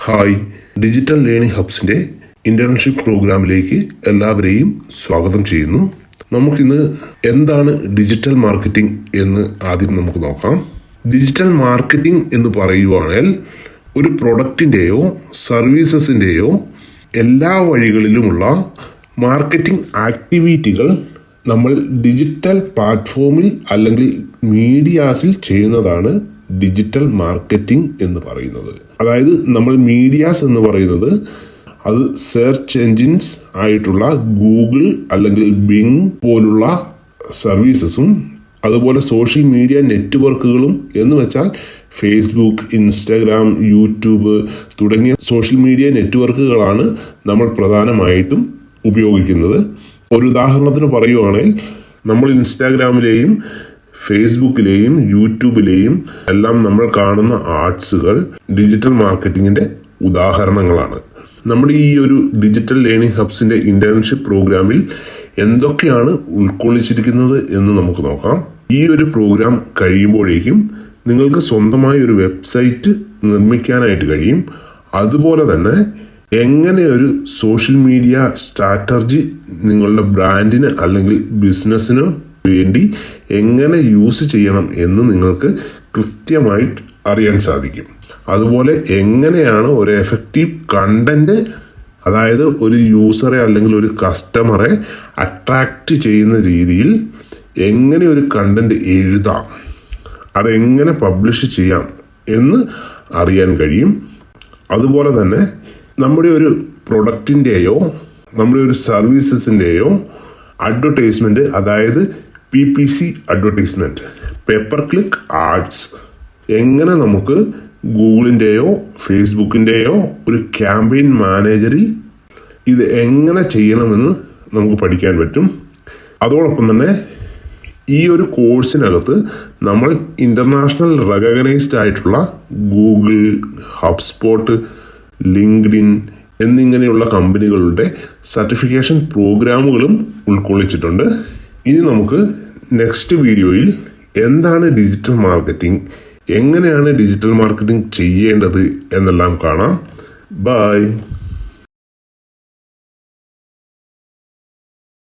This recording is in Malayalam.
ഹായ്, ഡിജിറ്റൽ ലേണിംഗ് ഹബ്സിന്റെ ഇന്റേൺഷിപ്പ് പ്രോഗ്രാമിലേക്ക് എല്ലാവരെയും സ്വാഗതം ചെയ്യുന്നു. നമുക്കിന്ന് എന്താണ് ഡിജിറ്റൽ മാർക്കറ്റിംഗ് എന്ന് ആദ്യം നമുക്ക് നോക്കാം. ഡിജിറ്റൽ മാർക്കറ്റിംഗ് എന്ന് പറയുവാണെങ്കിൽ ഒരു പ്രൊഡക്റ്റിൻ്റെയോ സർവീസസിൻ്റെയോ എല്ലാ വഴികളിലുമുള്ള മാർക്കറ്റിംഗ് ആക്ടിവിറ്റികൾ നമ്മൾ ഡിജിറ്റൽ പ്ലാറ്റ്ഫോമിൽ അല്ലെങ്കിൽ മീഡിയാസിൽ ചെയ്യുന്നതാണ് ഡിജിറ്റൽ മാർക്കറ്റിംഗ് എന്ന് പറയുന്നത്. അതായത് നമ്മൾ മീഡിയാസ് എന്ന് പറയുന്നത് അത് സെർച്ച് എൻജിൻസ് ആയിട്ടുള്ള ഗൂഗിൾ അല്ലെങ്കിൽ ബിങ് പോലുള്ള സർവീസസും അതുപോലെ സോഷ്യൽ മീഡിയ നെറ്റ്വർക്കുകളും എന്ന് വെച്ചാൽ ഫേസ്ബുക്ക്, ഇൻസ്റ്റാഗ്രാം, യൂട്യൂബ് തുടങ്ങിയ സോഷ്യൽ മീഡിയ നെറ്റ്വർക്കുകളാണ് നമ്മൾ പ്രധാനമായിട്ടും ഉപയോഗിക്കുന്നത്. ഒരു ഉദാഹരണത്തിന് പറയുവാണെങ്കിൽ നമ്മൾ ഇൻസ്റ്റാഗ്രാമിലെയും ഫേസ്ബുക്കിലെയും യൂട്യൂബിലെയും എല്ലാം നമ്മൾ കാണുന്ന ആഡ്സുകൾ ഡിജിറ്റൽ മാർക്കറ്റിങ്ങിന്റെ ഉദാഹരണങ്ങളാണ്. നമ്മുടെ ഈ ഒരു ഡിജിറ്റൽ ലേണിംഗ് ഹബ്സിന്റെ ഇന്റേൺഷിപ്പ് പ്രോഗ്രാമിൽ എന്തൊക്കെയാണ് ഉൾക്കൊള്ളിച്ചിരിക്കുന്നത് എന്ന് നമുക്ക് നോക്കാം. ഈ ഒരു പ്രോഗ്രാം കഴിയുമ്പോഴേക്കും നിങ്ങൾക്ക് സ്വന്തമായി ഒരു വെബ്സൈറ്റ് നിർമ്മിക്കാനായിട്ട് കഴിയും. അതുപോലെ തന്നെ എങ്ങനെ ഒരു സോഷ്യൽ മീഡിയ സ്ട്രാറ്റജി നിങ്ങളുടെ ബ്രാൻഡിന് അല്ലെങ്കിൽ ബിസിനസ്സിന് വേണ്ടി എങ്ങനെ യൂസ് ചെയ്യണം എന്ന് നിങ്ങൾക്ക് കൃത്യമായിട്ട് അറിയാൻ സാധിക്കും. അതുപോലെ എങ്ങനെയാണ് ഒരു എഫക്റ്റീവ് കണ്ടന്റ്, അതായത് ഒരു യൂസറെ അല്ലെങ്കിൽ ഒരു കസ്റ്റമറെ അട്രാക്റ്റ് ചെയ്യുന്ന രീതിയിൽ എങ്ങനെ ഒരു കണ്ടന്റ് എഴുതാം, അതെങ്ങനെ പബ്ലിഷ് ചെയ്യാം എന്ന് അറിയാൻ കഴിയും. അതുപോലെ തന്നെ നമ്മുടെ ഒരു പ്രൊഡക്റ്റിൻ്റെയോ നമ്മുടെ ഒരു സർവീസസിൻ്റെയോ അഡ്വർടൈസ്മെൻറ്റ്, അതായത് PPC advertisement, pay per click ads എങ്ങനെ നമുക്ക് ഗൂഗിളിൻ്റെയോ ഫേസ്ബുക്കിൻ്റെയോ ഒരു ക്യാമ്പയിൻ മാനേജറിൽ ഇത് എങ്ങനെ ചെയ്യണമെന്ന് നമുക്ക് പഠിക്കാൻ പറ്റും. അതോടൊപ്പം തന്നെ ഈ ഒരു കോഴ്സിനകത്ത് നമ്മൾ ഇൻ്റർനാഷണൽ റെക്കഗ്നൈസ്ഡ് ആയിട്ടുള്ള ഗൂഗിൾ, ഹബ്സ്പോട്ട്, ലിങ്ക്ഡിൻ എന്നിങ്ങനെയുള്ള കമ്പനികളുടെ സർട്ടിഫിക്കേഷൻ പ്രോഗ്രാമുകളും ഉൾക്കൊള്ളിച്ചിട്ടുണ്ട്. ഇനി നമുക്ക് നെക്സ്റ്റ് വീഡിയോയിൽ എന്താണ് ഡിജിറ്റൽ മാർക്കറ്റിംഗ്, എങ്ങനെയാണ് ഡിജിറ്റൽ മാർക്കറ്റിംഗ് ചെയ്യേണ്ടത് എന്നെല്ലാം കാണാം. ബൈ.